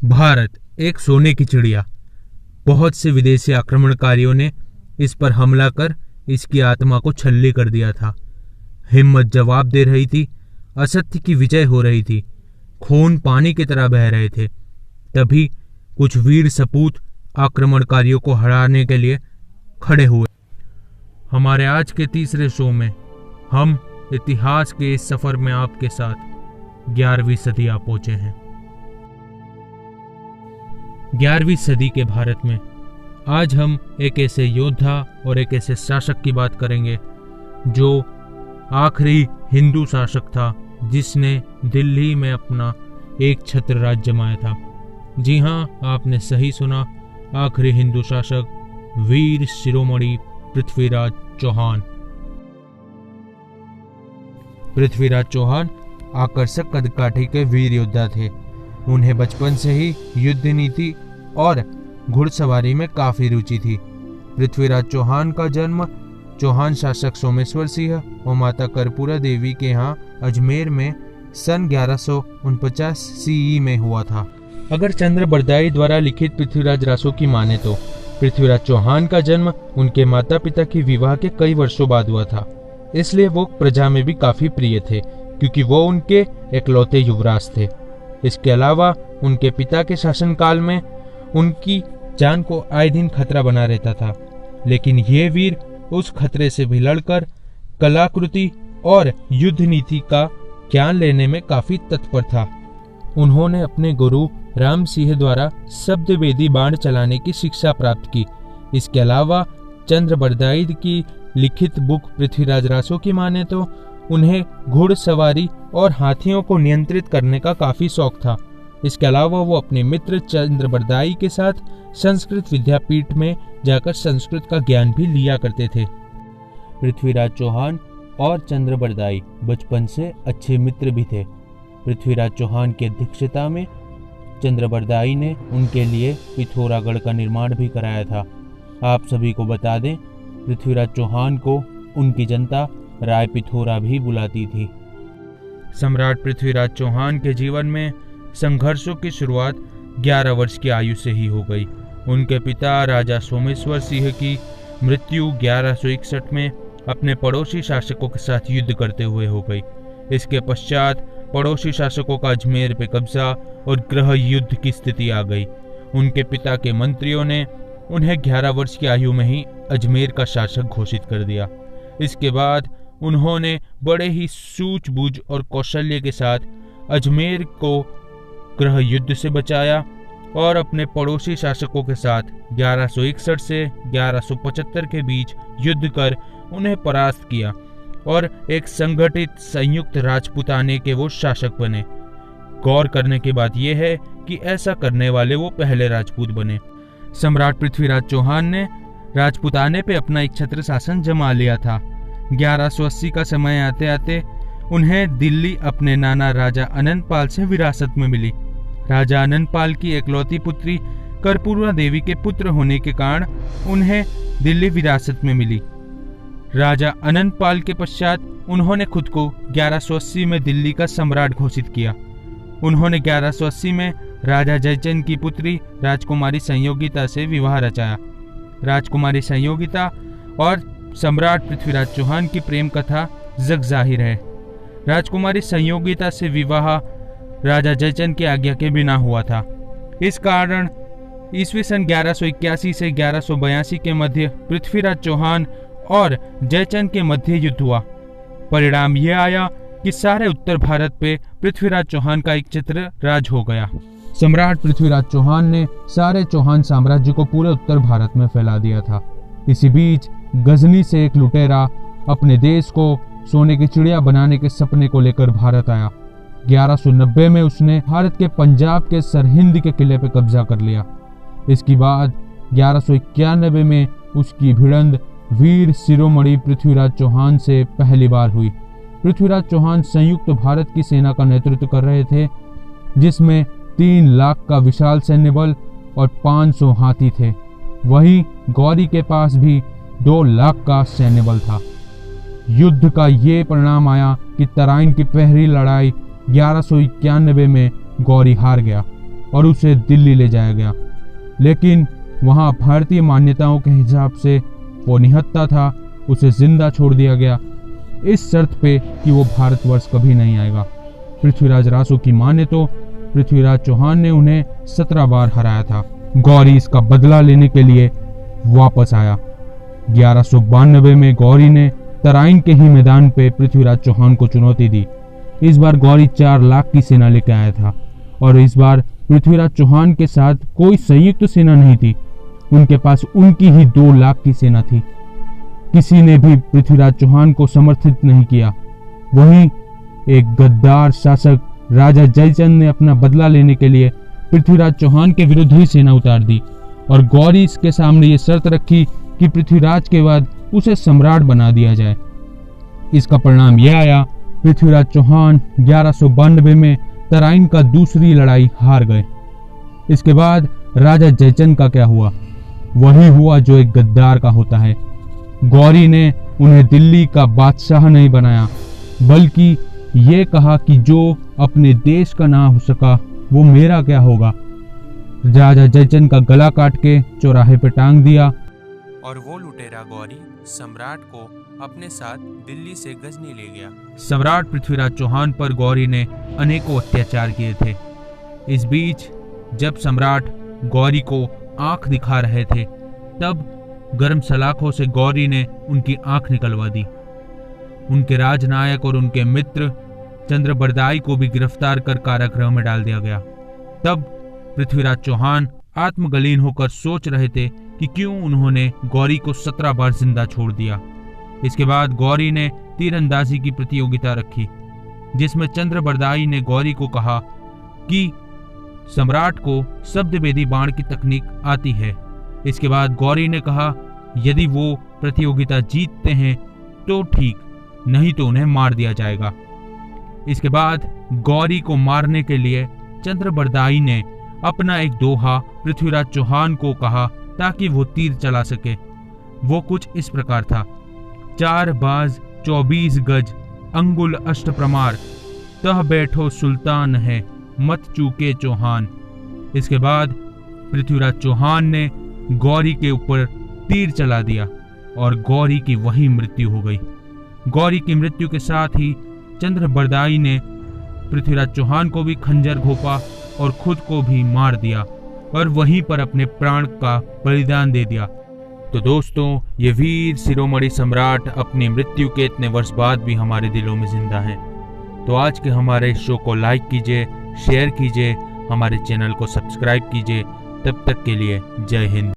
भारत एक सोने की चिड़िया। बहुत से विदेशी आक्रमणकारियों ने इस पर हमला कर इसकी आत्मा को छल्ली कर दिया था। हिम्मत जवाब दे रही थी, असत्य की विजय हो रही थी, खून पानी की तरह बह रहे थे। तभी कुछ वीर सपूत आक्रमणकारियों को हराने के लिए खड़े हुए। हमारे आज के तीसरे शो में हम इतिहास के इस सफर में आपके साथ 11वीं सदी आ पहुंचे हैं। 11वीं सदी के भारत में आज हम एक ऐसे योद्धा और एक ऐसे शासक की बात करेंगे जो आखिरी हिंदू शासक था जिसने दिल्ली में अपना एक छत्र राज जमाया था। जी हाँ, आपने सही सुना, आखिरी हिंदू शासक वीर शिरोमणि पृथ्वीराज चौहान। पृथ्वीराज चौहान आकर्षक कदकाठी के वीर योद्धा थे। उन्हें बचपन से ही युद्ध नीति और घुड़सवारी में काफी रुचि थी। पृथ्वीराज चौहान का जन्म चौहान शासक सोमेश्वर सिंह और माता कर्पूरा देवी के यहाँ अजमेर में सन 1149 सीई में हुआ था। अगर चंद्र बरदाई द्वारा लिखित पृथ्वीराज रासो की माने तो पृथ्वीराज चौहान का जन्म उनके माता पिता की विवाह के कई वर्षों बाद हुआ था। इसलिए वो प्रजा में भी काफी प्रिय थे क्योंकि वो उनके इकलौते युवराज थे। इसके अलावा उनके पिता के शासनकाल में उनकी जान को आए दिन खतरा बना रहता था, लेकिन ये वीर उस खतरे से भी लड़कर कलाकृति और युद्ध नीति का ज्ञान लेने में काफी तत्पर था। उन्होंने अपने गुरु राम सिंह द्वारा शब्दवेदी बाण चलाने की शिक्षा प्राप्त की। इसके अलावा चंद्र बरदाई की लिखित बुक पृथ्वीराज रासो की माने तो उन्हें घुड़सवारी और हाथियों को नियंत्रित करने का काफी शौक था। इसके अलावा वो अपने मित्र चंद्र बरदाई के साथ संस्कृत विद्यापीठ में जाकर संस्कृत का ज्ञान भी लिया करते थे। पृथ्वीराज चौहान और चंद्र बरदाई बचपन से अच्छे मित्र भी थे। पृथ्वीराज चौहान की अध्यक्षता में चंद्र बरदाई ने उनके लिए पिथौरागढ़ का निर्माण भी कराया था। आप सभी को बता दें, पृथ्वीराज चौहान को उनकी जनता राय पिथौरा भी बुलाती थी। सम्राट पृथ्वीराज चौहान के जीवन में संघर्षों की शुरुआत 11 वर्ष की आयु से ही हो गई। उनके पिता राजा सोमेश्वर सिंह की मृत्यु 1161 में अपने पड़ोसी शासकों के साथ युद्ध करते हुए हो गई। इसके पश्चात पड़ोसी शासकों का अजमेर पे कब्जा और गृह युद्ध की स्थिति आ गई। उनके पिता के मंत्रियों ने उन्हें 11 वर्ष की आयु में ही अजमेर का शासक घोषित कर दिया। इसके बाद उन्होंने बड़े ही सूझबूझ और कौशल्य के साथ अजमेर को गृह युद्ध से बचाया और अपने पड़ोसी शासकों के साथ 1161 से 1175 के बीच युद्ध कर उन्हें परास्त किया और एक संगठित संयुक्त राजपूताने के वो शासक बने। गौर करने की बात यह है कि ऐसा करने वाले वो पहले राजपूत बने। सम्राट पृथ्वीराज चौहान ने राजपूताने पे अपना एक छत्र शासन जमा लिया था। 1180 का समय आते आते उन्हें दिल्ली अपने नाना राजा अनंतपाल से विरासत में मिली। राजा अनंतपाल की एकलौती पुत्री कर्पूरा देवी के पुत्र होने के कारण उन्हें दिल्ली विरासत में मिली। राजा अनंतपाल के पश्चात उन्होंने खुद को 1180 में दिल्ली का सम्राट घोषित किया। उन्होंने 1180 में राजा जयचंद की पुत्री राजकुमारी संयोगिता से विवाह रचाया। राजकुमारी संयोगिता और सम्राट पृथ्वीराज चौहान की प्रेम कथा जग जाहिर है। राजकुमारी संयोगिता से विवाह राजा जयचंद की आज्ञा के बिना हुआ था। इस कारण ईस्वी सन 1181 से 1182 के मध्य पृथ्वीराज चौहान और जयचंद के मध्य युद्ध हुआ। परिणाम यह आया कि सारे उत्तर भारत पे पृथ्वीराज चौहान का एक छत्र राज हो गया। सम्राट पृथ्वीराज चौहान ने सारे चौहान साम्राज्य को पूरे उत्तर भारत में फैला दिया था। इसी बीच गजनी से एक लुटेरा अपने देश को सोने की चिड़िया बनाने के सपने को लेकर भारत आया। 1190 में उसने भारत के पंजाब के सरहिंद के किले पर कब्जा कर लिया। इसके बाद 1191 में उसकी भिड़ंत वीर शिरोमणि पृथ्वीराज चौहान से पहली बार हुई। पृथ्वीराज चौहान संयुक्त भारत की सेना का नेतृत्व कर रहे थे, जिसमें 3 लाख का विशाल सैन्य बल और 500 हाथी थे। वहीं गौरी के पास भी 2 लाख का सैन्य बल था। युद्ध का ये परिणाम आया कि तराइन की पहली लड़ाई 1191 में गौरी हार गया और उसे दिल्ली ले जाया गया। लेकिन वहां भारतीय मान्यताओं के हिसाब से वो निहत्था था, उसे जिंदा छोड़ दिया गया इस शर्त पे कि वो भारतवर्ष कभी नहीं आएगा। पृथ्वीराज रासो की माने तो पृथ्वीराज चौहान ने उन्हें 17 बार हराया था। गौरी इसका बदला लेने के लिए वापस आया। 1192 में गौरी ने तराइन के ही मैदान पे पृथ्वीराज चौहान को चुनौती दी। इस बार गौरी 4 लाख की सेना लेकर आया था और इस बार पृथ्वीराज चौहान के साथ कोई संयुक्त सेना नहीं थी। उनके पास उनकी ही 2 लाख की सेना थी। किसी ने भी पृथ्वीराज चौहान को समर्थित नहीं किया। वहीं एक गद्दार शासक राजा जयचंद ने अपना बदला लेने के लिए पृथ्वीराज चौहान के विरुद्ध ही सेना उतार दी और गौरी इसके सामने ये शर्त रखी कि पृथ्वीराज के बाद उसे सम्राट बना दिया जाए। इसका परिणाम यह आया, पृथ्वीराज चौहान 1192 में तराइन का दूसरी लड़ाई हार गए। इसके बाद राजा जयचंद का क्या हुआ? वही हुआ जो एक गद्दार का होता है। गौरी ने उन्हें दिल्ली का बादशाह नहीं बनाया, बल्कि ये कहा कि जो अपने देश का ना हो सका वो मेरा क्या होगा। राजा जयचंद का गला काट के चौराहे पे टांग दिया और वो लुटेरा गौरी सम्राट को अपने साथ दिल्ली से गजनी ले गया। सम्राट पृथ्वीराज चौहान पर गौरी ने अनेकों अत्याचार किए थे। इस बीच जब सम्राट गौरी को आंख दिखा रहे थे, तब गर्म सलाखों से गौरी ने उनकी आंख निकलवा दी। उनके राजनायक और उनके मित्र चंद्रबरदाई को भी गिरफ्तार कर कारागृह में डाल दिया गया। तब पृथ्वीराज चौहान आत्मगलीन होकर सोच रहे थे कि क्यों उन्होंने गौरी को 17 बार जिंदा छोड़ दिया। इसके बाद गौरी ने तीरंदाजी की प्रतियोगिता रखी, जिसमें चंद्रबरदाई ने गौरी को कहा कि सम्राट को शब्दभेदी बाण की तकनीक आती है। इसके बाद गौरी ने कहा यदि वो प्रतियोगिता जीतते हैं तो ठीक, नहीं तो उन्हें मार दिया जाएगा। इसके बाद गौरी को मारने के लिए चंद्रबरदाई ने अपना एक दोहा पृथ्वीराज चौहान को कहा ताकि वो तीर चला सके। वो कुछ इस प्रकार था, 4 बाज 24 गज अंगुल अष्ट प्रमार, तह बैठो सुल्तान है मत चूके चौहान। इसके बाद पृथ्वीराज चौहान ने गौरी के ऊपर तीर चला दिया और गौरी की वही मृत्यु हो गई। गौरी की मृत्यु के साथ ही चंद्रबरदाई ने पृथ्वीराज चौहान को भी खंजर घोंपा और खुद को भी मार दिया और वहीं पर अपने प्राण का बलिदान दे दिया। तो दोस्तों, ये वीर शिरोमणि सम्राट अपनी मृत्यु के इतने वर्ष बाद भी हमारे दिलों में जिंदा हैं। तो आज के हमारे शो को लाइक कीजिए, शेयर कीजिए, हमारे चैनल को सब्सक्राइब कीजिए। तब तक के लिए जय हिंद।